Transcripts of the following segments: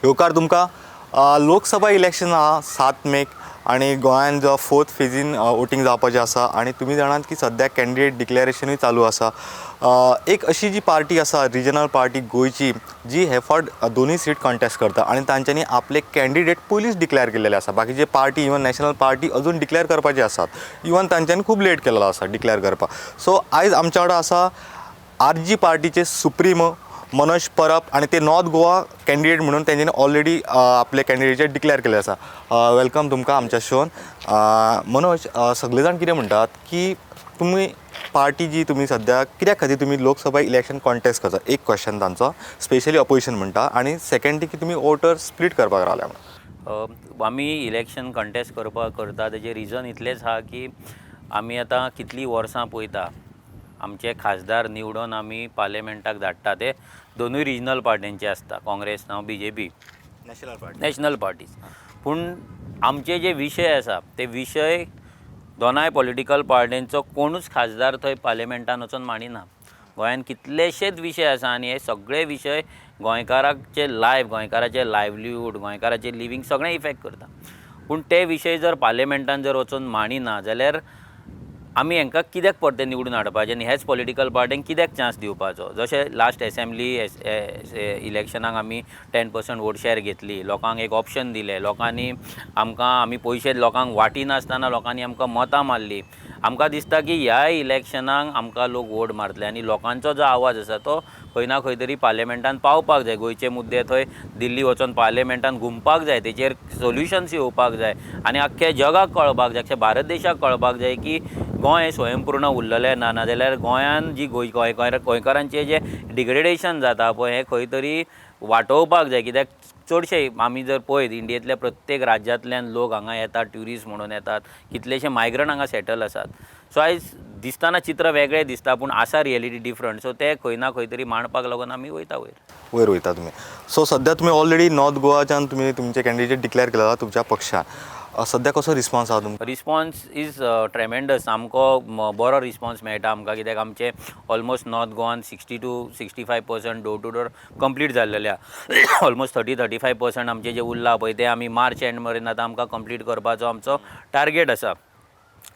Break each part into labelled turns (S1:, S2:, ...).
S1: येवकार तुमकां लोकसभा इलेक्शन आहा 7 मेक आणि गोंयान जो 4th फेजीन वोटींग जावपाचें आसा आणि तुमी जाणात की सद्या कॅन्डिडेट डिक्लेरेशनूय चालू आसा। एक अशी जी पार्टी आसा रिजनल पार्टी गोंयची जी हे फावट दोनूय सीट कॉन्टेस्ट करता आणि तांच्यांनी आपले कॅन्डिडेट पयलींच डिक्लेअर केलेले आसा। बाकीचे पार्टी इवन नॅशनल पार्टी अजून डिक्लेअर करपाचे आसात, इवन तांच्यांनी खूब लेट केलेलो आसा डिक्लेअर करपाक। सो आयज आमच्या वांगडा आसा आरजी पार्टीचे सुप्रीमो मनोज परब आणि ते नॉर्थ गोवा कॅन्डिडेट म्हणून त्यांनी ऑलरेडी आपले कॅन्डिडेट डिक्लेअर केले आसा। वेलकम तुमकां आमच्या शोन। मनोज, सगळे जाण कितें म्हणटात की तुम्ही पार्टी जी तुम्ही सध्या कित्याक खातीर तुम्ही लोकसभा इलेक्शन कॉन्टेस्ट करता, एक क्वेश्चन तांचो स्पेशली अपोजिशन म्हणटा, आणि सेकंड की तुम्ही वोटर स्प्लिट करपाक रावल्या म्हणून।
S2: आमी इलेक्शन कंटेस्ट करता तेजें रिजन इतलेंच आहा की आमी आतां कितलीं वर्सां पळयता आमचे खासदार निवडून आमी पार्लिमेंटाक धाडटा ते दोनूय रिजनल पार्टींचे आसता, काँग्रेस नांव BJP नॅशनल पार्टीज। पूण आमचे जे विशय आसा ते विशय दोनाय पॉलिटिकल पार्टींचो कोणूच खासदार थंय पार्लिमेंटान वचून मांडिना। गोंयान कितलेशेच विशय आसा आनी हे सगळे विशय गोंयकाराचे लायफ, गोंयकाराचे लायव्हलीहूड, गोंयकाराचे लिवींग सगळें इफेक्ट करता। पूण ते विशय जर पार्लिमेंटान जर वचून मांडिना जाल्यार आमी हांकां कित्याक परते निवडून हाडपाचें आनी हेच पॉलिटिकल पार्टींक कित्याक चान्स दिवपाचो। जशें लास्ट असेंब्ली इलेक्शनाक आमी 10% वोट शेअर घेतली, लोकांक एक ऑप्शन दिलें, लोकांनी आमी पयशे लोकांक वाटी नासतना लोकांनी आमकां मतां मारली। आमकां दिसता की ह्या इलेक्शनाक आमकां लोक वोट मारतले आनी लोकांचो जो आवाज आसा तो खंय ना खंय तरी पार्लिमेंटान पावपाक जाय। गोंयचे मुद्दे थंय दिल्ली वचून पार्लिमेंटान घुमपाक जाय, तेचेर सोल्युशन्स येवपाक जाय आनी आख्ख्या जगाक कळपाक जाय, अख्ख्या भारत देशाक कळपाक जाय की गोंय स्वयंपूर्ण उरलेलें ना, नाजाल्यार गोंयान जी गोंयकारांचें जें डिग्रेडेशन जाता पळय हें खंय तरी वाटोवपाक जाय। कित्याक चडशे आमी जर पळयत इंडियेंतल्या प्रत्येक राज्यांतल्यान लोक हांगा येतात, ट्युरिस्ट म्हणून येतात, कितलेशे मायग्रंट हांगा सेटल आसात। सो आयज दिसतना चित्र वेगळें दिसता पूण आसा रियलिटी डिफरंट। सो ते खंय ना खंय तरी मांडपाक लागून आमी वयर
S1: वयता तुमी। सो सध्या तुमी ऑलरेडी नॉर्थ गोवाच्यान तुमी तुमचे कॅन्डिडेट डिक्लेअर केला तुमच्या पक्षान, सध्या कसो रिस्पॉन्स आहा तुमकां?
S2: Response is ट्रेमेंडस। सामको बरो रिस्पॉन्स मेळटा आमकां, कित्याक आमचे ऑलमोस्ट नॉर्थ गोवान 60 to 65% door to door complete जाल्लेले आहा। ऑलमोस्ट 30-35% आमचे जे उरला पळय ते आमी मार्च एंड मेरेन आतां आमकां कंप्लीट करपाचो आमचो टार्गेट आसा।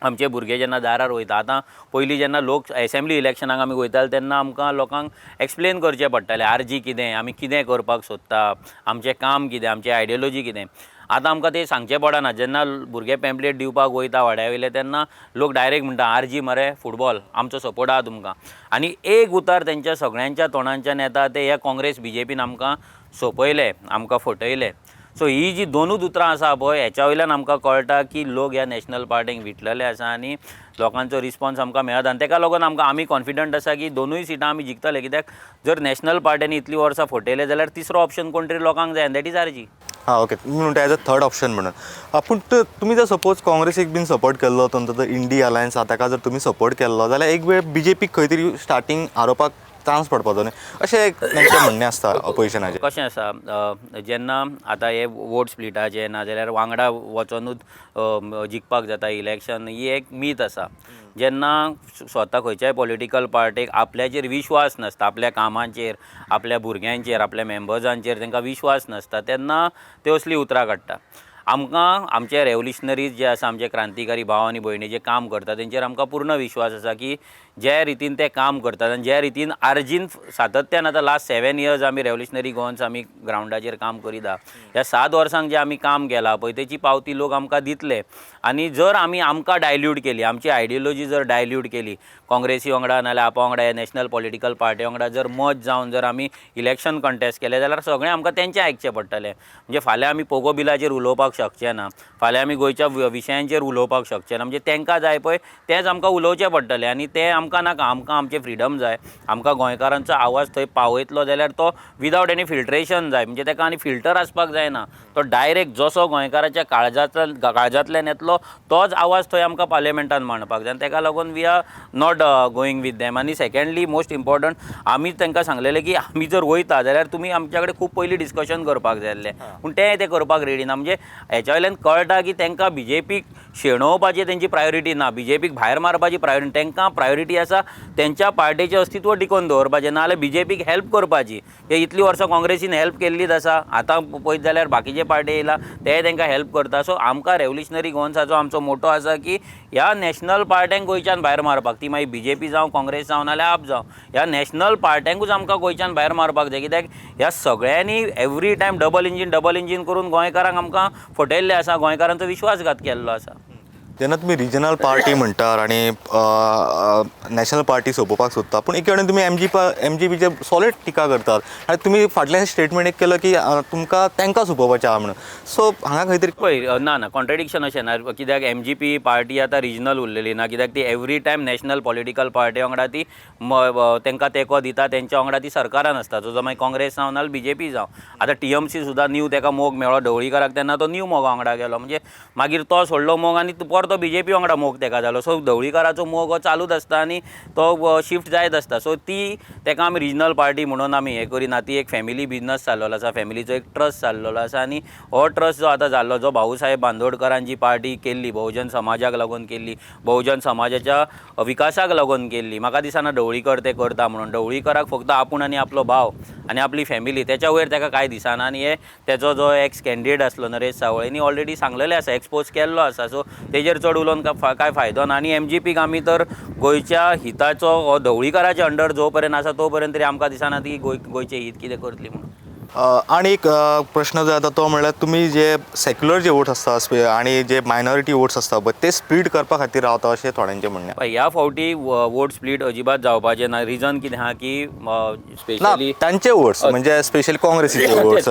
S2: आमचे भुरगे जेन्ना दारार वयता, आतां पयलीं जेन्ना लोक असेंब्ली इलेक्शनाक आमी वयताले तेन्ना आमकां लोकांक एक्सप्लेन करचें पडटालें आरजी कितें, आमी कितें करपाक सोदता, आमचें काम कितें, आमची आयडियोलॉजी कितें। आतां आमकां तें सांगचें पडना। जेन्ना भुरगे पॅम्पलेट दिवपाक वयता वाड्या वयले तेन्ना लोक डायरेक्ट म्हणटा आरजी मरे फुटबॉल, आमचो सपोर्ट आहा तुमकां। आनी एक उतार तेंच्या सगळ्यांच्या तोंडांच्यान येता ते ह्या काँग्रेस BJPन आमकां सोंपयलें, आमकां फटयलें। सो ही जी दोनूच उतरां आसा पळय हेच्या वयल्यान आमकां कळटा की लोक ह्या नॅशनल पार्टींक विटलेले आसा आनी लोकांचो रिस्पॉन्स आमकां मेळत। आनी तेका लागून आमी कॉन्फिडंट आसा की दोनूय सिटां आमी जिखतले। कित्याक जर नॅशनल पार्टींनी इतलीं वर्सां फटयले जाल्यार तिसरो ऑप्शन कोण तरी लोकांक जाय, दॅट इज आरजी।
S1: ओके, तुम्ही म्हणटा एज अ थर्ड ऑप्शन म्हणून। पूण तुमी जर सपोज काँग्रेसीक बीन सपोर्ट केल्लो, तो इंडी अलायन्स आहा ताका जर तुमी सपोर्ट केल्लो जाल्यार एक वेळ BJPक खंय तरी स्टार्टींग हारोवपाक चान्स पडपाचो न्ही, अशें एक तांचें म्हणणें आसता अपोजिशनाचें।
S2: कशें आसा, जेन्ना आतां हे वोट स्प्लिटाचे नाजाल्यार वांगडा वचोनूच जिखपाक जाता इलेक्शन, ही एक मीथ आसा। जेन्ना स्वता खंयच्याय पॉलिटिकल पार्टीक आपल्याचेर विश्वास नासता, आपल्या कामाचेर, आपल्या भुरग्यांचेर, आपल्या मेंबर्सांचेर तांकां विश्वास नासता तेन्ना ते असलीं उतरां काडटा। आमकां आमचे रेव्होल्युशनरीज जे आसा, आमचे क्रांतिकारी भाव आनी भयणी जे काम करता तेंचेर आमकां पूर्ण विश्वास आसा की जे रितीन ते काम करतात आनी जे रितीन आरजीन सातत्यान आतां लास्ट 7 years आमी रेव्होल्युशनरी गोवन्स आमी ग्रावंडाचेर काम करीता, ह्या 7 वर्सांक जे आमी काम केलां पळय तेची पावती लोक आमकां दितले। आनी जर आमकां डायल्यूट केली, आमची आयडियोलॉजी जर डायल्यूट केली, काँग्रेसी वांगडा नाल्यार आपा वांगडा ह्या नॅशनल पॉलिटिकल पार्टी वांगडा जर मत जावन जर आमी इलेक्शन कंटेस्ट केलें जाल्यार सगळें आमकां तेंचें आयकचें पडटलें। म्हणजे फाल्यां आमी पोगो बिलाचेर उलोवपाक शकचे ना, फाल्यां आमी गोंयच्या विशयांचेर उलोवपाक शकचे ना। म्हणजे तांकां जाय पळय तेंच आमकां उलोवचें पडटलें आनी तें आमकां नाका। आमकां आमचें फ्रिडम जाय, आमकां गोंयकारांचो आवाज थंय पावयतलो जाल्यार तो विदावट एनी फिल्ट्रेशन जाय। म्हणजे ताका आनी फिल्टर आसपाक जायना, तो डायरेक्ट जसो गोंयकाराच्या काळजांतल्यान येतलो तोच आवाज थंय आमकां पार्लिमेंटान मांडपाक जाय। आनी ताका लागून we are not going with them. आनी सेकंडली मोस्ट इम्पॉर्टंट, आमी तांकां सांगलेलें की आमी जर वयता जाल्यार तुमी आमच्या कडेन खूब पयलीं डिस्कशन करपाक जाय आसलें, पूण ते करपाक रेडी ना। म्हणजे हेच्या वयल्यान कळटा की तांकां BJPक शेणोवपाची तेंची प्रायोरिटी ना, BJPक भायर मारपाची प्रायोरिटी, तांकां प्रायोरिटी आसा तेंच्या पार्टीचें अस्तित्व टिकोवन दवरपाचें, नाजाल्यार BJPक हेल्प करपाची. हे इतलीं वर्सां काँग्रेसीन हेल्प केल्लीच आसा, आतां पळयत जाल्यार बाकीचे पार्टी येयला ते तांकां हेल्प करता. सो आमकां रेव्होल्युशनरी गोवन्साचो आमचो मोटो आसा की ह्या नॅशनल पार्ट्यांक गोंयच्यान भायर मारपाक, ती मागीर BJP जावं काँग्रेस जावं नाल्यार आप जावं, ह्या नॅशनल पार्ट्यांकूच आमकां गोंयच्यान भायर मारपाक जाय. कित्याक ह्या सगळ्यांनी एवरी टायम डबल इंजीन करून गोंयकारांक आमकां फटयल्ले आसा, गोंयकारांचो विश्वासघात केल्लो आसा.
S1: जेन्ना तुमी रिजनल पार्टी म्हणटात आनी नॅशनल पार्टी सोंपोवपाक सोदता, पूण एक कडेन तुमी MGPचे सॉलिड टिका करतात आनी तुमी फाटल्यान स्टेटमेंट एक केलो की तुमकां तांकां सोंपोवपाचें आहा म्हणून. सो हांगा खंय तरी
S2: पळय ना कॉन्ट्रडिक्शन अशें ना, कित्याक MGP पार्टी आतां रिजनल उरलेली ना, कित्याक ती every time national political party वांगडा ती तांकां तेंको दिता, तेंच्या वांगडा ती सरकारान आसता, जो मागीर काँग्रेस जावं नाल्यार BJP जावं. आतां TMC सुद्दां न्यू ताका मोग मेळ्ळो ढवळीकाराक, तेन्ना तो न्यू मोगा वांगडा गेलो, म्हणजे मागीर तो सोडलो मोग आनी परतो BJP वांगडा मोग ताका जालो. सो ढवळीकाराचो मोग हो चालूच आसता आनी तो शिफ्ट जायत आसता. सो ती ताका आमी रिजनल पार्टी म्हणून आमी हें करिना. ती एक फॅमिली बिजनस चाललेलो आसा, फॅमिलीचो एक ट्रस्ट चाललेलो आसा आनी हो ट्रस्ट जो आतां जाल्लो, जो भाऊसाहेब बांदोडकरान जी पार्टी केल्ली, बहुजन समाजाक लागून केल्ली, बहुजन समाजाच्या विकासाक लागून केल्ली, म्हाका दिसना ढवळीकर ते करता म्हणून. ढवळीकराक फक्त आपूण आनी आपलो भाव आनी आपली फॅमिली, त्याच्या वयर ताका कांय दिसना. आनी हे तेजो जो एक्स कॅन्डिडेट आसलो नरेश सावळेनी ऑलरेडी सांगलेलें आसा, एक्सपोज केल्लो आसा. सो तेजेर चड उलोवन काय फायदो ना. आनी MGPक आमी तर गोंयच्या हिताचो हो ढवळीकाराच्या अंडर जो पर्यंत आसा तो पर्यंत तरी आमकां दिसना ती गोंयचें हित कितें करतली म्हणून.
S1: आनी एक प्रश्न जो येता तो म्हणल्यार तुमी जे सेक्युलर जे वोट्स आसता आनी जे मायनॉरिटी वोट्स आसता पळय ते स्प्लीट करपा खातीर रावता अशें थोड्यांचें म्हणणें.
S2: ह्या फावटी वोट स्प्लीट अजिबात जावपाचें ना. रिजन कितें आहा की स्पेशली
S1: तांचे वोट्स म्हणजे स्पेशली काँग्रेसीचे वोट्स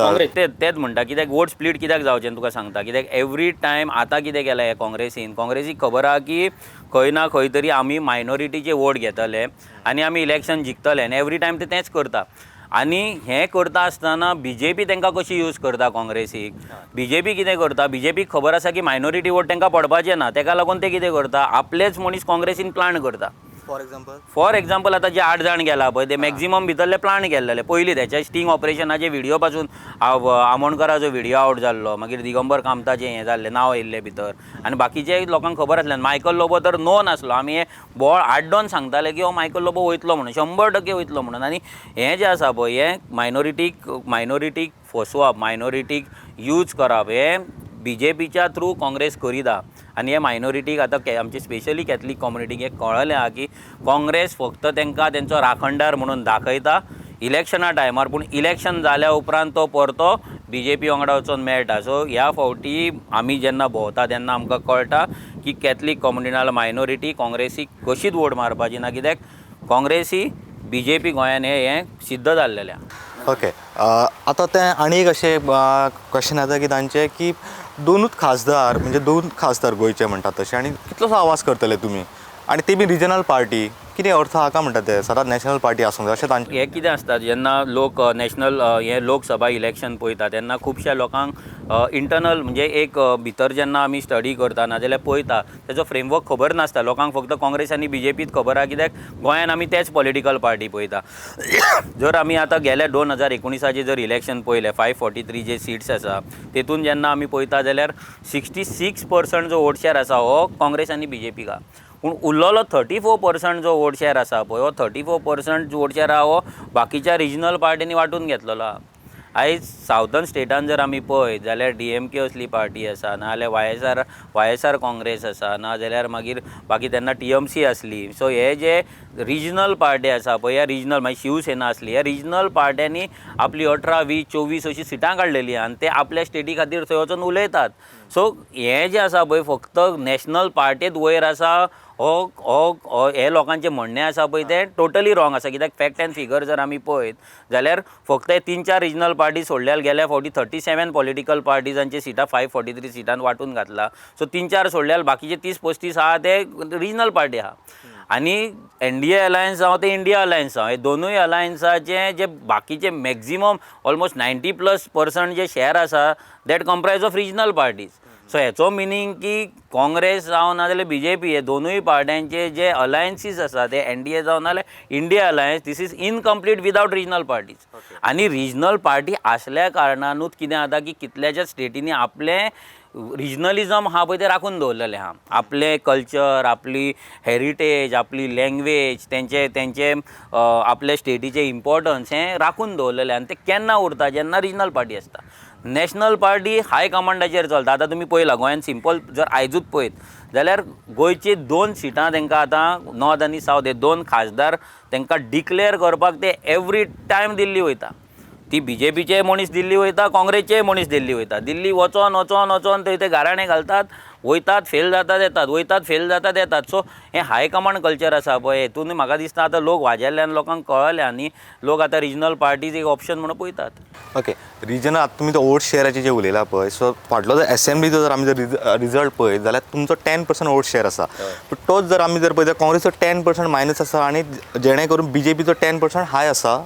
S2: तेच म्हणटा. कित्याक वोट स्प्लीट कित्याक जावचें तुका सांगता. कित्याक एवरी टायम आतां कितें केलां हे काँग्रेसीक खबर आहा की खंय ना खंय तरी आमी मायनॉरिटीचे वोट घेतले आनी आमी इलेक्शन जिखतले, आनी एवरी टायम ते तेंच करता. आनी हें करता आसतना BJP तांकां कशी यूज करता काँग्रेसीक. BJP कितें करता, BJPक खबर आसा की मायनॉरिटी वोट तांकां पडपाचें ना, ताका लागून ते कितें करता, आपलेच मनीस काँग्रेसीन प्लान करता. फॉर एग्जाम्पल आतां जे 8 जाण गेला पळय ते मॅक्झिमम भितरले प्लान केल्लेले पयलीं. तेच्या स्टिंग ऑपरेशनाचे व्हिडियो पासून आमोणकराचो व्हिडियो आवट जाल्लो, मागीर दिगंबर कामताचें हें जाल्लें, नांव येयल्लें भितर, आनी बाकीचे लोकांक खबर आसलें. मायकल लोबो तर नोन आसलो. आमी हे बोळ आड्डोन सांगताले की हो मायकल लोबो वयतलो म्हणून, 100% वयतलो म्हणून. आनी हें जें आसा पळय हें मायनॉरिटीक फसवप, मायनॉरिटीक यूज करप, हें BJPच्या थ्रू काँग्रेस करिता. आनी हे मायनॉरिटीक आतां आमचे स्पेशली कॅथलीक कम्युनिटीक हें कळलें आहा की काँग्रेस फक्त तांकां तेंचो राखणदार म्हणून दाखयता इलेक्शना टायमार, पूण इलेक्शन जाल्या उपरांत तो परतो BJP वांगडा वचून मेळटा. सो ह्या फावटी आमी जेन्ना भोंवता तेन्ना आमकां कळटा की कॅथलीक कम्युनिटी नाल्यार मायनॉरिटी काँग्रेसीक कशीच वोट मारपाची ना, कित्याक काँग्रेसी BJP गोंयान हें सिद्ध जाल्लेलें आहा.
S1: ओके. आतां तें आनी एक अशें क्वेश्चन येता की तांचें की दोन खासदार गोंयचे म्हणटात तशें, आनी कितलोसो आवाज करतले तुमी, आनी ते बी रिजनल पार्टी, कितें अर्थ आहा काय म्हणटा ते सदांच नॅशनल पार्टी आसूंक जाय अशें तांचें.
S2: हें कितें आसता, जेन्ना लोक नॅशनल हें लोकसभा इलेक्शन पळयता तेन्ना खुबश्या लोकांक इंटरनल म्हणजे एक भितर जेन्ना आमी स्टडी करता नाजाल्यार पळयता तेजो फ्रेमवर्क खबर नासता. लोकांक फक्त काँग्रेस आनी BJPच खबर आहा, कित्याक गोंयान आमी तेच पॉलिटिकल पार्टी पळयता. जर आमी आतां गेल्या 2019 जर इलेक्शन पळयलें, 543 जे सीट्स आसा तेतून जेन्ना आमी पळयता जाल्यार 66% जो वोट शेअर आसा हो काँग्रेस आनी BJPक आहा. पूण उरलेलो 34% जो वोट शेअर आसा पळय हो 34% वोट शेअर आहा हो बाकीच्या रिजनल पार्टींनी वांटून घेतलेलो आहा. आयज सावथर्न स्टेटान जर आमी पळयत जाल्यार DMK असली पार्टी आसा, नाजाल्यार YSR काँग्रेस आसा, नाजाल्यार मागीर बाकी तेन्ना TMC आसली. सो हे जे रिजनल पार्टी आसा पळय, ह्या रिजनल मागीर शिवसेना आसली, ह्या रिजनल पार्ट्यांनी आपली 18, 20, 24 अशीं सिटां काडलेलीं आनी ते आपल्या स्टेटी खातीर थंय वचून उलयतात. सो हें जें आसा पळय फक्त नॅशनल पार्टेंत वयर आसा हे लोकांचें म्हणणें आसा पळय तें टोटली रॉंग आसा. कित्याक फॅक्ट एंड फिगर जर आमी पळयत जाल्यार फक्त 3-4 रिजनल पार्टी सोडल्यार गेल्या फावटी 37 पॉलिटिकल पार्टीजांचे सिटां 543 सिटांत वांटून घातला. सो 3-4 सोडल्यार बाकीचे 30-35 आहा ते रिजनल पार्टी आहा. आनी NDA अलायन्स जावं ते इंडिया अलायन्स जावं हे दोनूय अलायन्साचे जे बाकीचे मॅक्झिमम ऑलमोस्ट 90+% जे शेअर आसा that comprise of regional parties. So हेचो मिनींग की काँग्रेस जावं नाजाल्यार BJP हे दोनूय पार्ट्यांचे जे अलायन्सीस आसा ते NDA जावं नाल्यार India alliance this is incomplete without regional parties. आनी रिजनल पार्टी आसल्या कारणानूच कितें जाता की कितल्याच्याच स्टेटींनी आपले रिजनलिजम हा पळय ते राखून दवरलेले आहा. आपले कल्चर, आपली हेरिटेज, आपली लँग्वेज, तेंचे आपले स्टेटीचे इम्पॉर्टन्स हें राखून दवरलेलें. आनी ते केन्ना उरता जेन्ना रिजनल पार्टी आसता. नॅशनल पार्टी हाय कमांडाचेर चलता. आतां तुमी पळयलां गोंयांत सिंपल जर आयजूच पळयत जाल्यार गोंयची 2 सिटां तांकां आतां नॉर्थ आनी सावथ हे 2 खासदार तांकां डिक्लेअर करपाक ते एवरी टायम दिल्ली वयता. ती BJPचे मनीस दिल्ली वयता, काँग्रेसचेय मनीस दिल्ली वयता. दिल्ली वचोन थंय ते गाराणे घालतात, वयतात, फेल जातात येतात, वयतात, फेल जातात येतात. सो हें हाय कमांड कल्चर आसा पळय, हेतून म्हाका दिसता आतां लोक वाजेल्ल्यान लोकांक कळ्ळें आनी लोक आतां रिजनल पार्टीज एक ऑप्शन म्हणून पळयतात.
S1: ओके, रिजनल आतां तुमी तो वोट शेअराचे जे उलयला पळय, सो फाटलो जर असेंब्लीचो जर आमी जर रिजल्ट पळयत जाल्यार तुमचो 10% वोट शेअर आसा. पूण तोच जर आमी जर पळयत काँग्रेसचो 10% मायनस आसा आनी जेणे करून BJPचो 10% हाय आसा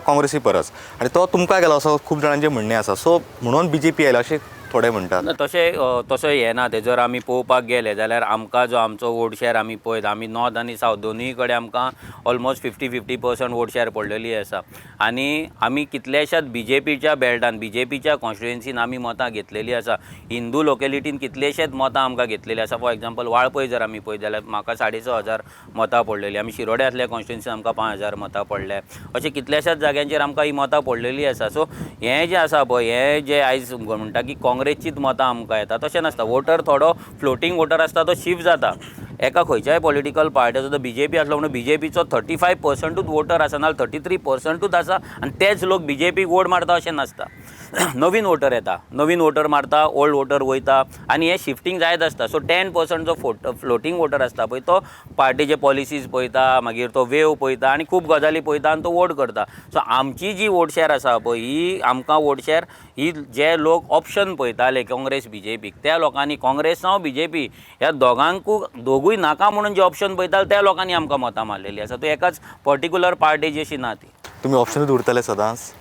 S1: काँग्रेसी परस. आनी तो तुमकां गेलो असो खूब जाणांचें म्हणणें आसा. सो म्हणून BJP आयलो अशें थोडे म्हणटात.
S2: तशें हें ना. ते जर आमी पळोवपाक गेले जाल्यार आमकां जो आमचो वोट शेअर आमी पळयत, आमी नॉर्थ आनी सावथ दोनूय कडेन आमकां ऑलमोस्ट 50% वोट शेअर पडलेली आसा. आनी आमी कितलेशाच BJPच्या बेल्टान, BJPच्या कॉन्स्टिट्युएन्सीन आमी मतां घेतलेलीं आसा. हिंदू लोकेलिटीन कितलेशेच मतां आमकां घेतलेलीं आसा. फॉर एग्जांपल वाळपय जर आमी पळयत जाल्यार म्हाका 6,500 मतां पडलेलीं. आमी शिरोड्या आसल्या कॉन्स्टिट्युएन्सीन आमकां 5,000 मतां पडले. अशें कितल्याशाच जाग्यांचेर आमकां ही मतां पडलेलीं आसा. सो हें जें आसा पळय, हें जें आयज म्हणटा की काँग्रेसचीच मतां आमकां येता, तशें नासता. वोटर थोडो फ्लोटींग वोटर आसता तो शिफ्ट जाता. एका खंयच्याय पॉलिटिकल पार्टीचो जर BJP आसलो म्हणून BJPचो 35%च वोटर आसा, नाल्यार 33%च आसा आनी तेच लोक BJPक वोट मारता अशें नासता. नवीन वोटर येता, नवीन वोटर मारता, ओल्ड वोटर वयता आनी हें शिफ्टींग जायत आसता. सो 10% जो फ्लोटींग वोटर आसता पळय तो पार्टीचे पॉलिसीज पळयता, मागीर तो वेव पळयता आनी खूब गजाली पळयता आनी तो वोट करता. सो आमची जी वोट शेअर आसा पळय, ही आमकां वोट शेअर ही जे लोक ऑप्शन पळयताले काँग्रेस BJPक, त्या लोकांनी काँग्रेस जावं BJP ह्या दोगूय नाका म्हणून जे ऑप्शन पळयताले त्या लोकांनी आमकां मतां मारलेलीं आसा. तो एकाच पर्टिक्युलर पार्टी अशी ना ती.
S1: तुमी ऑप्शनूच उरतले सदांच.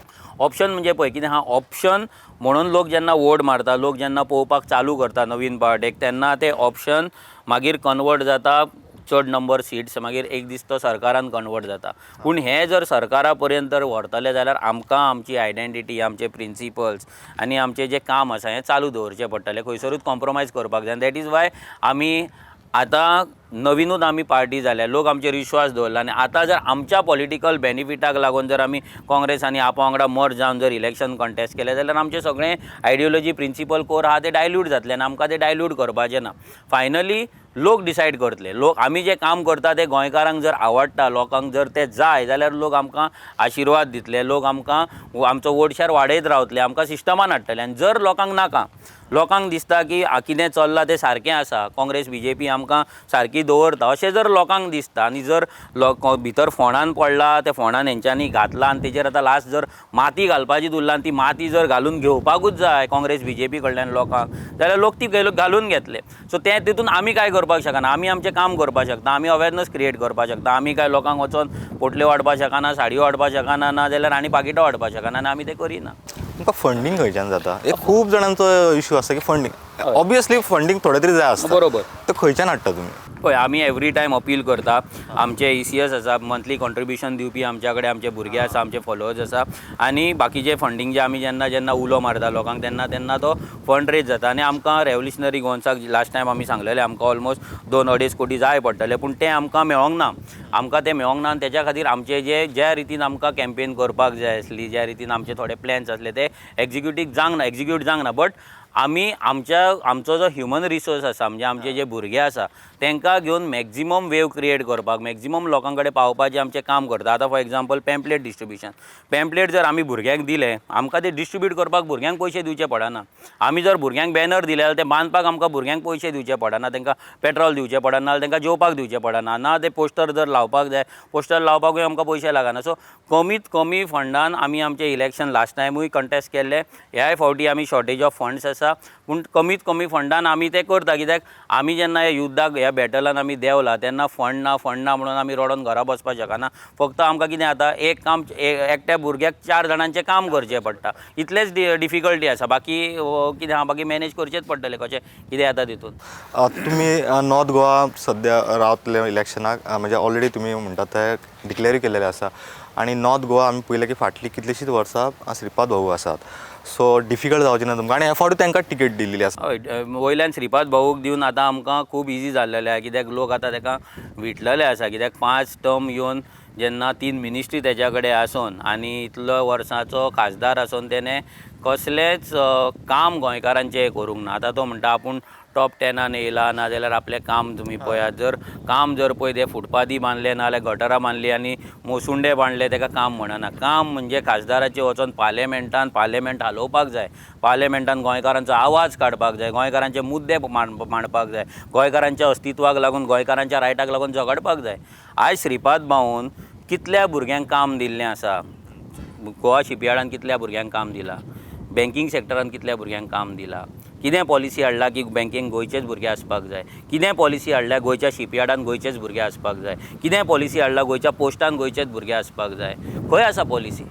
S2: ऑप्शन म्हणजे पळय कितें आहा, ऑप्शन म्हणून लोक जेन्ना वोट मारता, लोक जेन्ना पळोवपाक चालू करता नवीन पार्टेक, तेन्ना ते ऑप्शन मागीर कन्वर्ट जाता चड नंबर सीट्स, मागीर एक दीस तो सरकारान कन्वर्ट जाता. पूण हें जर सरकारा पर्यंत जर व्हरतले जाल्यार आमकां आमची आयडेंटिटी, आमचे प्रिंसिपल्स आनी आमचें जें काम आसा हें चालू दवरचें पडटलें. खंयसरूच कॉम्प्रोमायज करपाक जाय. दॅट इज वाय आमी आतां नवीनूच आमी पार्टी जाल्या, लोक आमचेर विश्वास दवरला आनी आतां जर आमच्या पॉलिटिकल बेनिफिटाक लागून जर आमी काँग्रेस आनी आपा वांगडा मर्ज जावन जर इलेक्शन कॉन्टेस्ट केलें जाल्यार आमचें सगळें आयडियोलॉजी प्रिंसिपल कोर आहा तें डायल्यूट जातलें आनी आमकां तें डायल्यूट करपाचें ना. फायनली लोक डिसायड करतले. लोक आमी जें काम करता तें गोंयकारांक जर आवडटा, लोकांक जर तें जाय जाल्यार लोक आमकां आशिर्वाद दितले, लोक आमकां आमचो वोट शेअर वाडयत रावतले, आमकां सिस्टमान हाडटले. आनी जर लोकांक नाका, लोकांक दिसता की कितें चल्लां तें सारकें आसा, काँग्रेस BJP आमकां सारकी दवरता अशें जर लोकांक दिसता आनी जर भितर फोंडान पडला, त्या फोंडान हेंच्यांनी घातला आनी तेजेर आतां लास्ट जर माती घालपाची उरला आनी ती माती जर घालून घेवपाकूच जाय काँग्रेस BJP कडल्यान लोकांक, जाल्यार लोक ती घालून घेतले. सो तें तितून आमी काय करपाक शकना. आमी आमचें काम करपाक शकता, आमी अवेरनस क्रिएट करपाक शकता. आमी काय लोकांक वचोन पोटल्यो वाडपाक शकना, साडयो वाडपाक शकना, ना जाल्यार आनी पाकिटां वाडपाक शकना आनी आमी तें करिना.
S1: तुमकां फंडींग खंयच्यान जाता? एक खूब जाणांचो इशू आसा की फंडींग. ऑब्वियसली फंडींग थोडे तरी जाय आसता.
S2: बरोबर.
S1: तर खंयच्यान हाडटा तुमी?
S2: पळय आमी एवरी टायम अपील करता. आमचे ECS आसा, मंथली कॉन्ट्रिब्युशन दिवपी आमच्या कडेन आमचे भुरगे आसा, आमचे फॉलोवर्स आसा आनी बाकीचे फंडींग जे आमी जेन्ना उलो मारता लोकांक तेन्ना तो फंड रेज जाता. आनी आमकां रेव्होल्युशनरी गोवन्साक लास्ट टायम आमी सांगलेलें आमकां ऑलमोस्ट 2-2.5 कोटी जाय पडटले, पूण तें आमकां मेळोंक ना. आमकां तें मेळोंक ना आनी तेच्या खातीर आमचे ज्या रितीन आमकां कॅम्पेन करपाक जाय आसली, ज्या रितीन आमचे थोडे प्लॅन्स आसले ते एक्झिक्यूट जावंक ना. बट आमी आमचो जो ह्युमन रिसोर्स आसा, म्हणजे आमचे जे भुरगे आसा तांकां घेवन मॅक्झिमम वेव क्रिएट करपाक, मॅक्झिमम लोकां कडेन पावपाचें आमचें काम करता. आतां for example pamphlet distribution. Pamphlet जर आमी भुरग्यांक दिले, आमकां ते डिस्ट्रिब्यूट करपाक भुरग्यांक पयशे दिवचे पडना. आमी जर भुरग्यांक बॅनर दिले जाल्यार ते बांदपाक आमकां भुरग्यांक पयशे दिवचे पडना, तांकां पेट्रोल दिवचें पडना, नाल्यार तांकां जेवपाक दिवचें पडना, ना ते पोस्टर जर लावपाक जाय, पोस्टर लावपाकूय आमकां पयशे लागना. सो कमीत कमी फंडान आमी आमचें इलेक्शन लास्ट टायमूय कंटेस्ट केल्लें. ह्याय फावटी आमी शॉर्टेज ऑफ फंड्स आसा, पूण कमीत कमी फंडान आमी तें करता. कित्याक आमी जेन्ना ह्या युद्धाक, ह्या बॅटलान आमी देंवला तेन्ना फंड ना म्हणून आमी रडोन घरा बसपाक शकना. फक्त आमकां कितें जाता, एक काम एकट्या भुरग्याक 4 जाणांचें काम करचें पडटा, इतलेंच डिफिकल्टी आसा. बाकी कितें आहा, बाकी मॅनेज करचेंच पडटलें कशें कितें जाता तितून.
S1: तुमी नॉर्थ गोवा सद्या रावतले इलेक्शनाक, म्हणजे ऑलरेडी तुमी म्हणटात ते डिक्लेअर केलेलें आसा. आनी नॉर्थ गोवा आमी पळयलें की फाटलीं कितलींशींच वर्सां श्रीपाद भाऊ आसात. सो डिफिकल्ट जावचें ना तुमकां, आनी ह्या फावटी तांकां टिकेट दिल्ली आसा.
S2: हय, वयल्यान श्रीपाद भाऊक दिवन आतां आमकां खूब इजी जाल्लेलें आसा, कित्याक लोक आतां ताका विटलेले आसा. कित्याक 5 टर्म येवन जेन्ना 3 मिनिस्ट्री तेच्या कडेन आसून आनी इतलो वर्साचो खासदार आसून तेणें कसलेंच काम गोंयकारांचें करूंक ना. आतां तो म्हणटा आपूण टॉप 10 येयला, नाजाल्यार आपलें काम तुमी पळयात. जर काम जर पळय ते फुटपाथी बांदले, नाजाल्यार गटरां बांदली आनी मोसुंडे बांदले, ताका काम म्हणना. काम म्हणजे खासदाराचें वचोन पार्लिमेंट हालोवपाक जाय, पार्लिमेंटान गोंयकारांचो आवाज काडपाक जाय, गोंयकारांचे मुद्दे मांडपाक जाय, गोंयकारांच्या अस्तित्वाक लागून, गोंयकारांच्या रायटाक लागून झगडपाक जाय. आयज श्रीपाद भाऊन कितल्या भुरग्यांक काम दिल्लें आसा. गोवा शिपयार्डान कितल्या भुरग्यांक काम दिलां, बँकींग सॅक्टरान कितल्या भुरग्यांक काम दिलां. कितें पॉलिसी हाडला की बँकेन गोंयचेच भुरगे आसपाक जाय, कितें पॉलिसी हाडल्या गोंयच्या शिपयार्डान गोंयचेच भुरगे आसपाक जाय, कितें पॉलिसी हाडला गोंयच्या पोस्टान गोंयचेच भुरगे आसपाक जाय. खंय आसा पॉलिसी,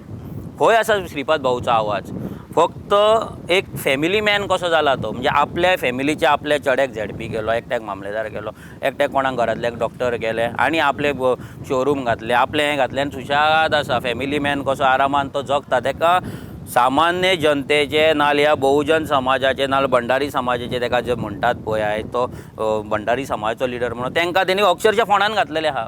S2: खंय आसा श्रीपाद भाऊचो आवाज. फक्त एक फॅमिली मॅन कसो जाला तो, म्हणजे आपल्या फॅमिलीच्या आपल्या चेड्याक झेडपी केलो, एकट्याक मामलेदार केलो, एकट्याक कोणाक घरांतल्याक डॉक्टर केले आनी आपले शोरूम घातले, आपलें हें घातलें आनी सुशाद आसा. फॅमिली मॅन कसो आरामान तो जगता. ताका सामान्य जनतेचे नाल ह्या बहुजन समाजाचे नाल भंडारी समाजाचे ताका जे म्हणटात पळय आयज तो भंडारी समाजाचो लिडर म्हणून, तांकां तेणी अक्षरशः फोंडान घातलेले आहा.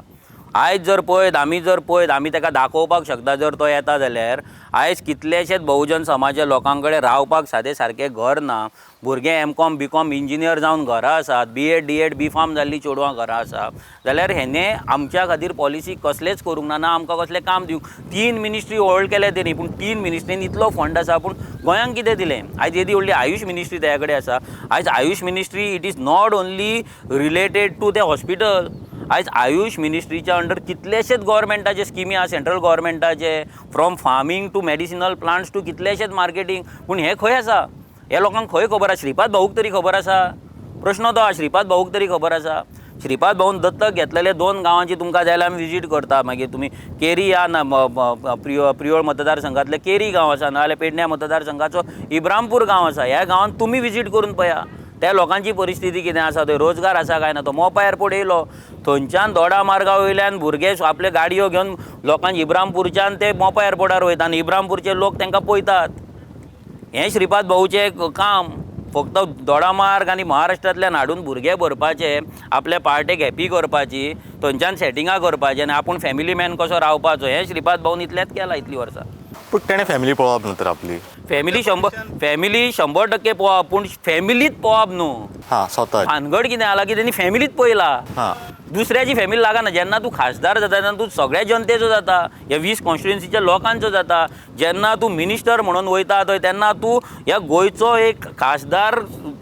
S2: आयज जर पळयत आमी ताका दाखोवपाक शकता जर तो येता जाल्यार, आयज कितलेशेच बहुजन समाजा लोकां कडेन रावपाक सादें सारकें घर ना. भुरगे M.Com B.Com इंजिनियर जावन घरा आसात, B.Ed D.Ed B.Farm जाल्लीं चेडवां घरा आसा. जाल्यार हेणें आमच्या खातीर पॉलिसी कसलेच करूंक ना, ना आमकां कसलें काम दिवंक. 3 मिनिस्ट्री होल्ड केले तेणी, पूण 3 मिनिस्ट्रीन इतलो फंड आसा, पूण गोंयांक कितें दिलें. आयज येदी व्हडली आयुश मिनिस्ट्री तेच्या कडेन आसा. आयज Ayush ministry it is not only related to ते हॉस्पिटल. आयज आयुश मिनिस्ट्रीच्या अंडर कितलेशेच गव्हर्मेंटाचे स्किमी आसा, सेंट्रल गव्हर्मेंटाचे, from farming to medicinal plants to कितलेशेच मार्केटींग. पूण हें खंय आसा, हे लोकांक खंय खबर आसा. श्रीपाद भाऊक तरी खबर आसा. प्रश्न तो आसा, श्रीपाद भाऊक तरी खबर आसा. श्रीपाद भाऊन दत्तक घेतलेले 2 गांवांची तुमकां जाय जाल्यार आमी विजीट करता. मागीर तुमी केरी ह्या प्रियोळ मतदारसंघातले केरी गांव आसा, नाजाल्यार पेडण्या मतदारसंघाचो इब्रामपूर गांव आसा. ह्या गांवांत तुमी विजीट करून पळया त्या लोकांची परिस्थिती कितें आसा, थंय रोजगार आसा काय ना. तो मोपा एअरपोर्ट येयलो, थंयच्यान दोडा मार्गा वयल्यान भुरगे आपले गाडयो घेवन लोकांक इब्रामपूरच्यान ते मोपा एअरपोर्टार वयता आनी इब्रामपूरचे लोक तांकां पळयतात. हें श्रीपाद भाऊचें काम. फक्त दोडा मार्ग आनी महाराष्ट्रांतल्यान हाडून भुरगे भरपाचे, आपल्या पार्टेक हॅपी करपाची, थंयच्यान सेटिंगां करपाचें आनी आपूण फॅमिली मॅन कसो रावपाचो, हें श्रीपाद भाऊन इतलेंच केलां इतलीं वर्सां.
S1: पूण तेणें फॅमिली पळोवप न्हू तर आपली.
S2: फॅमिली 100% पळोवप, पूण फॅमिलीत पळोवप न्हू.
S1: हां, स्वता
S2: भानगड कितें जाला की तेणी फॅमिलीत पळयला.
S1: हां,
S2: दुसऱ्याची फॅमिली लागना. जेन्ना तूं खासदार जाता तेन्ना तूं सगळ्या जनतेचो जाता, ह्या 20 कॉन्स्टिट्युएन्सीच्या लोकांचो जाता. जेन्ना तूं मिनिस्टर म्हणून वयता थंय तेन्ना तूं ह्या गोंयचो एक खासदार,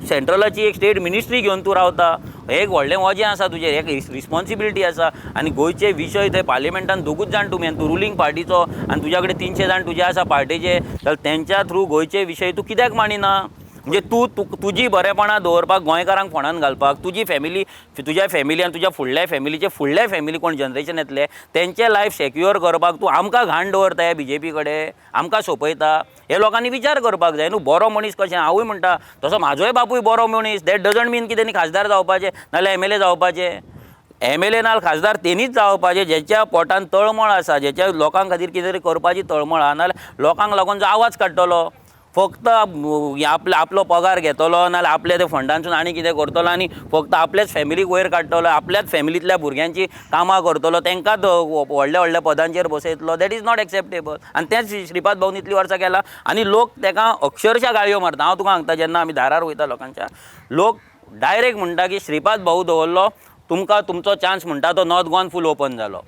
S2: सेंट्रलाची एक स्टेट मिनिस्ट्री घेवन तूं रावता. हें एक व्हडलें वजें आसा तुजें, एक रिस्पॉन्सिबिलिटी आसा. आनी गोंयचे विशय थंय पार्लिमेंटान 2 जाण तुमी, आनी तूं रुलींग पार्टीचो आनी तुज्या कडेन 300 जाण तुजे आसा पार्टीचे, जाल्यार तेंच्या थ्रू गोंयचे विशय तूं कित्याक मांडिना. म्हणजे तुजी बरेपणां दवरपाक, गोंयकारांक फोंडान घालपाक, तुजी फॅमिली, तुज्या फॅमिली आनी तुज्या फुडल्या फॅमिली कोण जनरेशन येतले तेंचे लायफ सेक्युअर करपाक तूं आमकां घाण दवरता ह्या BJP कडेन, आमकां सोंपयता. हे लोकांनी विचार करपाक जाय न्हू. बरो मनीस कशें, हांवूय म्हणटा तसो म्हाजोय बापूय बरो मनीस. दॅट डजंट मीन की तेणी खासदार जावपाचें नाल्यार MLA जावपाचें. MLA नाल खासदार तेणीच जावपाचें जेच्या पोटान तळमळ आसा, जेच्या लोकां खातीर कितें तरी करपाची तळमळ आहा, नाल्यार लोकांक लागून जो आवाज काडटलो. फक्त आपलो पगार घेतलो नाल्यार आपल्या ते फंडांसून आनी कितें करतलो आनी फक्त आपल्याच फॅमिलीक वयर काडटलो, आपल्याच फॅमिलींतल्या भुरग्यांची कामां करतलो, तांकांच व्हडल्या व्हडल्या पदांचेर बसयतलो. That is not acceptable. आनी तेंच श्रीपाद भाऊन इतलीं वर्सां केलां आनी लोक ताका अक्षरशः गाळयो मारता. हांव तुका सांगता, जेन्ना आमी दारार वयता लोकांच्या, लोक डायरेक्ट म्हणटा की श्रीपाद भाऊ दवरलो, तुमकां तुमचो चान्स म्हणटा तो नॉर्थ गोवन फूल ओपन जालो.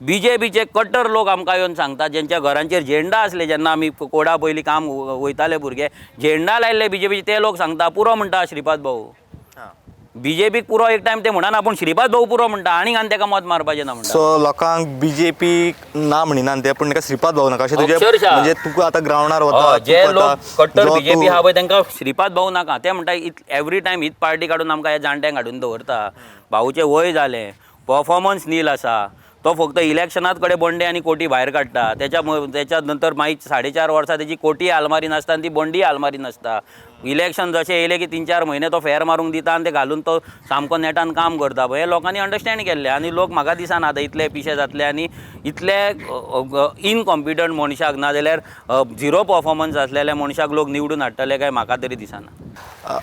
S2: BJPचे कट्टर लोक आमकां येवन सांगतात, जेंच्या घरांचेर झेंडा आसले, जेन्ना आमी कोडा पयलीं काम वयताले भुरगे, झेंडा लायल्ले BJPचे ते लोक सांगता पुरो म्हणटा श्रीपाद भाऊ. BJPक पुरो एक टायम ते म्हणना, पूण श्रीपाद भाऊ पुरो म्हणटा आनीक आनी ताका मत मारपाचें ना म्हणटा.
S1: सो लोकांक BJP ना म्हणिना ते, पूण ताका श्रीपाद भाऊ नाका अशें तुजें. म्हणजे तुका आतां ग्रावंडार वता,
S2: जे लोक कट्टर BJP आहा पळय तांकां श्रीपाद भाऊ नाका. ते म्हणटा एवरी टायम हीच पार्टी काडून आमकां ह्या जाणट्यांक हाडून दवरता. भाऊचें वय जालें, परफॉर्मन्स नील आसा, तो फक्त इलेक्शनात कडेन बंडे आनी कोटी भायर काडटा. त्याच्या नंतर मागीर 4.5 वर्सां तेजी कोटी आलमारीन आसता आनी ती बंडी आलमारीन आसता. इलेक्शन जशें येयलें की 3-4 म्हयने तो फेर मारूंक दिता आनी ते घालून तो सामको नेटान काम करता पळय, हे लोकांनी अंडरस्टँड केल्लें. आनी लोक म्हाका दिसना आतां इतले पिशे जातले आनी इतले इनकॉम्पिटंट मनशाक नाजाल्यार झिरो परफॉर्मन्स आसलेल्या मनशाक लोक निवडून हाडटले काय म्हाका तरी दिसना.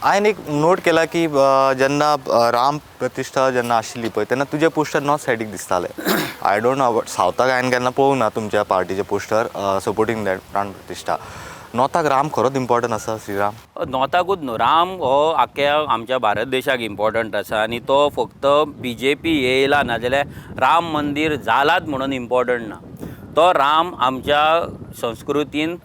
S1: हांवें एक नोट केला की जेन्ना राम प्रतिश्ठा जेन्ना आशिल्ली पळय तेन्ना तुजे पोस्टर नॉर्थ सायडीक दिसताले. आय डोंट नो बट सावथाक हांवें केन्ना पळोवंक ना तुमच्या पार्टीचे पोस्टर सपोर्टींग दॅट प्राण प्रतिश्ठा. नॉर्थाक राम खरोच इम्पॉर्टंट आसा श्रीराम?
S2: नॉर्थाकूच न्हू, राम हो आख्या आमच्या भारत देशाक इम्पॉर्टंट आसा आनी तो फक्त BJP येयला नाजाल्यार राम मंदीर जालात म्हणून इम्पॉर्टंट ना. तो राम आमच्या संस्कृतीन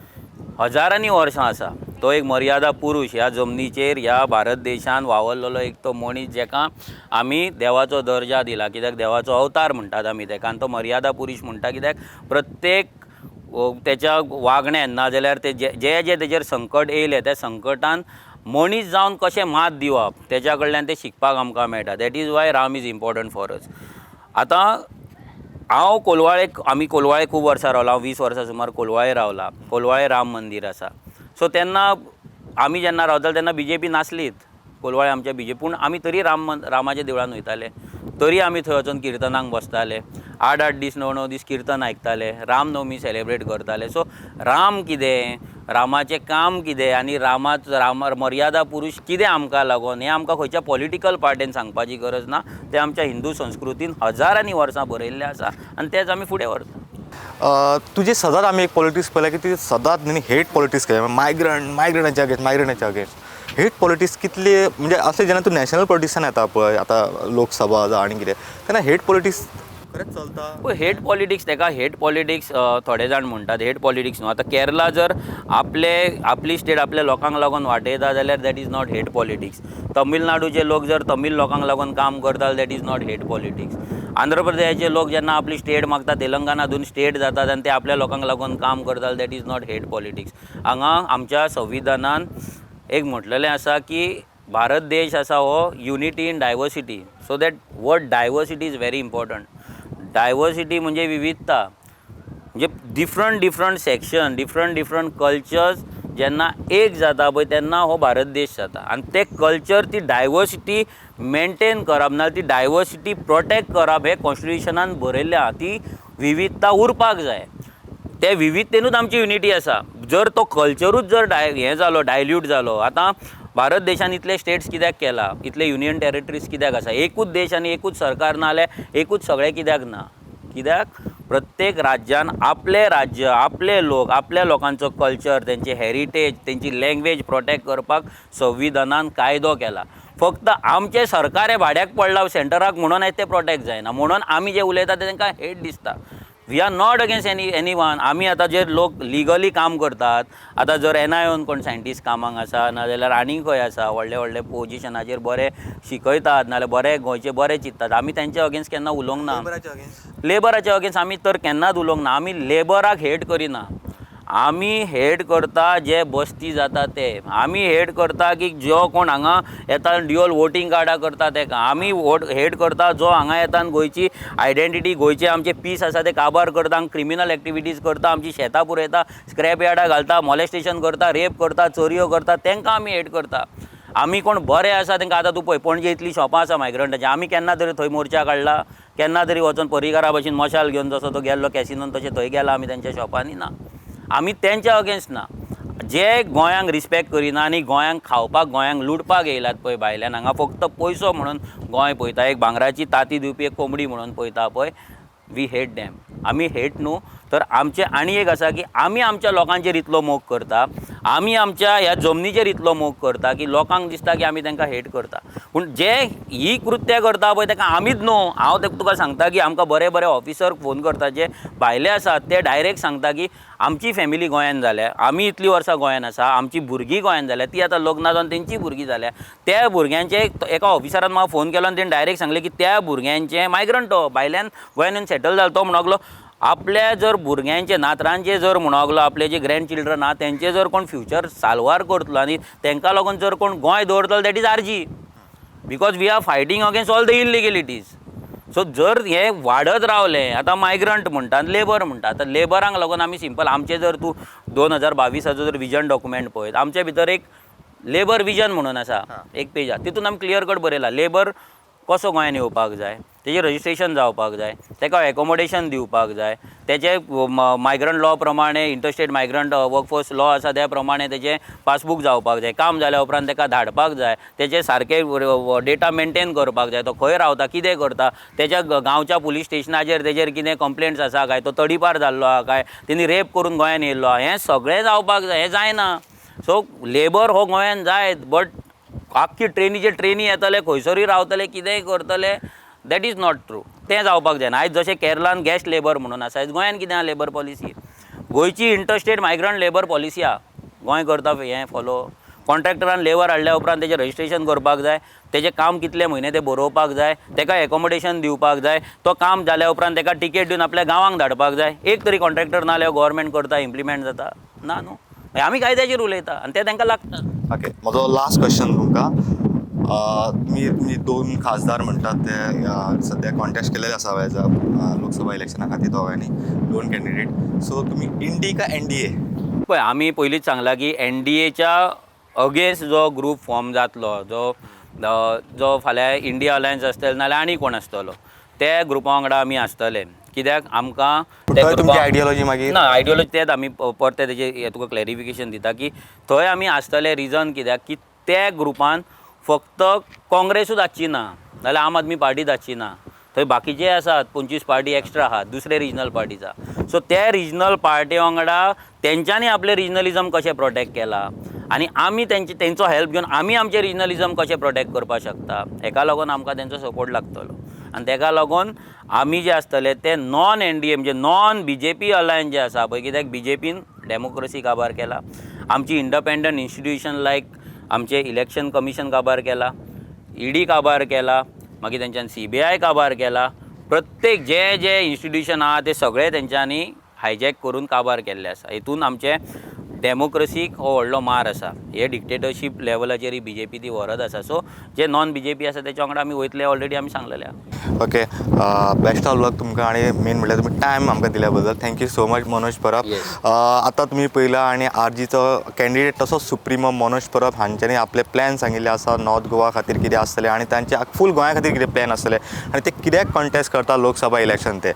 S2: हजारांनी वर्सां आसा. तो एक मर्यादा पुरुश ह्या जमनीचेर ह्या भारत देशान वावरलेलो एक तो मनीस जेका आमी देवाचो दर्जा दिला, कित्याक देवाचो अवतार म्हणटात आमी तेका. आनी तो मर्यादा पुरुश म्हणटा कित्याक प्रत्येक तेच्या वागण्यान नाजाल्यार ते जे तेजेर संकट येयले त्या संकटान मनीस जावन कशें मात दिवप तेच्या कडल्यान ते शिकपाक आमकां मेळटा. That is why Ram is important for us. आतां हांव कोलवाळेक, आमी कोलवाळे खूब वर्सां रावला, हांव 20 वर्सां सुमार कोलवाळे रावला. कोलवाळे राम मंदीर आसा. सो तेन्ना आमी जेन्ना रावताले तेन्ना BJP नासलीत कोलवाळे आमच्या BJP, पूण आमी तरी रामाच्या देवळान वयताले, तरी आमी थंय वचून किर्तनाक बसताले, 8-8 दीस 9-9 दीस किर्तन आयकताले, रामनवमी सेलेब्रेट करताले. सो राम कितें, रामाचें काम कितें आनी राम मर्यादा पुरुश कितें आमकां लागून, हें आमकां खंयच्या पॉलिटिकल पार्टीन सांगपाची गरज ना. तें आमच्या हिंदू संस्कृतीन हजारांनी वर्सां बरयल्लें आसा आनी तेंच आमी फुडें व्हरता.
S1: तुजे सदांच आमी एक पॉलिटिक्स पळयला की तुजे सदांच न्ही हेट पॉलिटिक्स केलें, मायग्रंटाच्या अगेन्स्ट हेट पॉलिटिक्स कितली, म्हणजे अशें जेन्ना तूं नॅशनल पॉलिटिक्सान येता पळय, आतां लोकसभा जावं आनी कितें, तेन्ना हेट पॉलिटिक्स खरेंच चलता?
S2: पळय हेट पॉलिटिक्स, तेका हेट पॉलिटिक्स थोडे जाण म्हणटात, हेट पॉलिटिक्स न्हू. आतां केरला जर आपली स्टेट आपल्या लोकांक लागून वाटयता जाल्यार that is not hate politics. तमिळनाडूचे लोक जर तमीळ लोकांक लागून काम करतात that is not hate politics. Andhra प्रदेशाचे लोक जेन्ना आपली स्टेट मागता, तेलंगणातून स्टेट जातात आनी ते आपल्या लोकांक लागून काम करतात that is not hate politics. हांगा आमच्या संविधानान एक म्हटलेलें आसा की भारत देश आसा हो unity in diversity. So that word diversity is very important. Diversity म्हणजे विविधता, म्हणजे डिफरंट सेक्शन, डिफरंट कल्चर्स जेन्ना एक जाता पळय तेन्ना हो भारत देश जाता. आनी ते कल्चर, ती डायवर्सिटी मेनटेन करप ना, ती डायवर्सिटी प्रोटेक्ट करप हें कॉन्स्टिट्युशनान बरयल्लें आहा. ती विविधता उरपाक जाय. ते विविधतेनूच आमची युनिटी आसा. जर तो कल्चरूच जर हें जालो, डायल्यूट जालो. आतां भारत देशान इतले स्टेट्स कित्याक केला, इतले युनियन टेरिटरीज कित्याक आसा? एकूच देश आनी एकूच सरकार ना जाल्यार एकूच सगळें कित्याक ना? कित्याक प्रत्येक राज्यान आपले राज्य, आपले लोक, आपल्या लोकांचो कल्चर, तेंची हेरिटेज, तेंची लँग्वेज प्रोटेक्ट करपाक संविधानान कायदो केला. फक्त आमचे सरकार हे भाड्याक पडला सेंटराक म्हणून ते प्रोटेक्ट जायना. म्हणून आमी जे उलयता ते तांकां हेट दिसता. We are not against anyone. आमी आतां जे लोक लिगली काम करतात, आतां जर NIOन कोण सायंटिस्ट कामाक आसा नाजाल्यार आनी खंय आसा, व्हडले पोजिशनाचेर बरे शिकयतात नाजाल्यार बरे गोंयचे बरे चिंततात, आमी तेंच्या अगेन्स्ट केन्ना उलोवंक ना. लेबराच्या अगेन्स्ट आमी तर केन्नाच उलोवंक ना. आमी लेबराक हेट करिना. आमी हेट करता जे बस्ती जाता ते. आमी हेट करता की जो कोण हांगा येता ड्युअल वोटींग कार्डां करता तेका. आमी हेट करता जो हांगा येता गोंयची आयडेंटिटी, गोंयचे आमचे पीस आसा ते काबार करता, क्रिमिनल एक्टिविटीज करता, आमची शेतां पुरयता, स्क्रॅप यार्डां घालता, मॉलेस्टेशन करता, रेप करता, चोरयो करता, तेंकां आमी हेट करता. आमी कोण बरे आसा तेंकां आतां तूं पळय पणजे इतलीं शॉपां आसा मायग्रंटाची, आमी केन्ना तरी थंय मोर्चा काडला? केन्ना तरी वचून परिकारा भशेन मशाल घेवन जसो तो गेल्लो कॅसिनोन तशें थंय गेला आमी तेंच्या शॉपांनी? ना. आमी तेंच्या अगेन्स्ट ना. जे गोंयांक रिस्पेक्ट करिना आनी गोंयांक खावपाक, गोंयांक लुटपाक येयल्यात पळय भायल्यान, हांगा फक्त पयसो म्हणून गोंय पळयता, एक भांगराची तांती दिवपी एक कोंबडी म्हणून पळयता पळय, वी हेट डॅम. आमी हेट न्हू, तर आमचें आनी एक आसा की आमी आमच्या लोकांचेर इतलो मोग करता, आमी आमच्या ह्या जमनीचेर इतलो मोग करता की लोकांक दिसता की आमी तांकां हेट करता. पूण जे ही कृत्य करता पळय ताका आमीच न्हू. हांव तुका सांगता की आमकां बरे बरे ऑफिसर फोन करता जे भायले आसात, ते डायरेक्ट सांगता की आमची फॅमिली गोंयान जाल्या, आमी इतलीं वर्सां गोंयान आसा, आमची भुरगीं गोंयान जाल्या, ती आतां लग्ना जावन तेंची भुरगीं जाल्या. त्या भुरग्यांचे एका ऑफिसरान म्हाका फोन केलो आनी तेणें डायरेक्ट सांगलें की त्या भुरग्यांचें मायग्रंट तो भायल्यान गोंयान येवन सेटल जालो. तो म्हणूंक लागलो आपल्या जर भुरग्यांचे नातरांचे जर म्हणूंक लागलो आपले जे ग्रँड चिल्ड्रन आहा तेंचे जर कोण फ्युचर साल्वार करतलो आनी तेंकां लागून जर कोण गोंय दवरतलो that is RG, because we are fighting against all the illegalities. So जर हे वाडत रावलें, आतां मायग्रंट म्हणटा, लेबर म्हणटा, आतां लेबरांक लागून आमी सिंपल आमचें जर तूं 2022 जर विजन डॉक्युमेंट पळयत, आमचे भितर एक लेबर विजन म्हणून आसा एक पेज आहा तितून आमी क्लियर कट बरयला लेबर कसो गोंयांत येवपाक जाय तेजें रजिस्ट्रेशन जावपाक जाय तेका एकोमोडेशन दिवपाक जाय तेचे मायग्रंट लॉ प्रमाणे इंटरस्टेट मायग्रंट वर्कफोर्स लॉ आसा त्या प्रमाणे तेजें पासबूक जावपाक जाय काम जाल्या उपरांत तेका धाडपाक जाय तेचे सारके डेटा मेंटेन करपाक जाय तो खंय रावता कितें करता तेच्या गांवच्या पुलीस स्टेशनाचेर तेजेर कितें कंप्लेंट्स आसा काय तो तडीपार जाल्लो आहा काय तेणी रेप करून गोंयांत येयल्लो आहा हें सगळें जावपाक जाय हें जायना सो लेबर हो गोंयांत जायत बट आख्खी ट्रेनी येतले खंयसरूय रावतले कितेंय करतले दॅट इज नॉट ट्रू तें जावपाक जायना आयज जशें केरळान गॅस्ट लेबर म्हणून आसा आयज गोंयांत कितें आहा लेबर पॉलिसी गोंयची इंटरस्टेट मायग्रंट लेबर पॉलिसी आहा गोंय करता हें फॉलो कॉन्ट्रॅक्टरान लेबर हाडल्या उपरांत तेजें रजिस्ट्रेशन करपाक जाय तेजें काम कितले म्हयने ते बरोवपाक जाय तेका एकोमोडेशन दिवपाक जाय तो काम जाल्या उपरांत तेका टिकेट दिवन आपल्या गांवांक धाडपाक जाय एक तरी कॉन्ट्रॅक्टर ना जाल्यार गव्हर्मेंट करता इम्प्लिमेंट जाता ना न्हू आमी कायद्याचेर उलयता आनी तें तांकां लागता
S1: ओके म्हजो लास्ट क्वेश्चन तुमकां तुमी 2 खासदार म्हणटात ते सद्या कॉन्टेस्ट केलेले आसा एज अ लोकसभा इलेक्शना खातीर दोगांयनी 2 कॅन्डिडेट सो तुमी इंडी का एनडीए
S2: पळय आमी पयलींच सांगला की एनडीएच्या अगेन्स्ट जो ग्रूप फॉर्म जातलो जो फाल्यां इंडिया अलायन्स आसतलो नाल्यार आनी कोण आसतलो त्या ग्रुपा वांगडा आमी आसतले कित्याक आमकां
S1: तुमची आयडियोलॉजी मागीर
S2: ना आयडियोलॉजी तेच आमी परते तेजें तुका क्लॅरिफिकेशन दिता की थंय आमी आसतले रिजन कित्याक की त्या ग्रुपान फक्त काँग्रेसूच आसची ना नाल्यार आम आदमी पार्टीच आसची ना थंय बाकीचे आसात 25 पार्टी एक्स्ट्रा आहात दुसरे रिजनल पार्टीचा सो त्या रिजनल पार्टी वांगडा तेंच्यांनी आपलें रिजनलिजम कशें प्रोटेक्ट केला आनी आमी तेंचो हेल्प घेवन आमी आमचें रिजनलिजम कशें प्रोटेक्ट करपाक शकता हेका लागून आमकां तेंचो सपोर्ट लागतलो आनी तेका लागून आमी जे आसतले ते नॉन एनडीए म्हणजे नॉन बीजेपी अलायन्स जे आसा पळय कित्याक बीजेपीन डेमोक्रेसी काबार केला आमची इंडिपेंडंट इन्स्टिट्यूशन लायक आमचे इलेक्शन कमिशन काबार केला ईडी काबार केला मागीर तेंच्यान CBI काबार केला प्रत्येक जे इन्स्टिट्यूशन आहा ते सगळे तेंच्यांनी हायजॅक करून काबार केल्ले आसा हितून आमचे डेमोक्रेसीक हो व्हडलो मार आसा हे डिक्टेटरशीप लेवलाचेर बीजेपी ती व्हरत आसा सो जे नॉन बीजेपी आसा तेच्या वांगडा आमी वयतले ऑलरेडी आमी सांगलेले आहा
S1: ओके बेस्ट ऑफ लक तुमकां आनी मेन म्हणल्यार तुमी टायम आमकां दिल्या बद्दल thank you so much Manoj Parab आतां तुमी पळयला आनी आरजीचो कॅन्डिडेट तसोच सुप्रिमो मनोज परब हांच्यांनी आपले प्लॅन सांगिल्ले आसा नॉर्थ गोवा खातीर कितें आसतलें आनी तांचे फूल गोंया खातीर कितें प्लॅन आसतले आनी ते कित्याक कॉन्टेस्ट करता लोकसभा इलेक्शन ते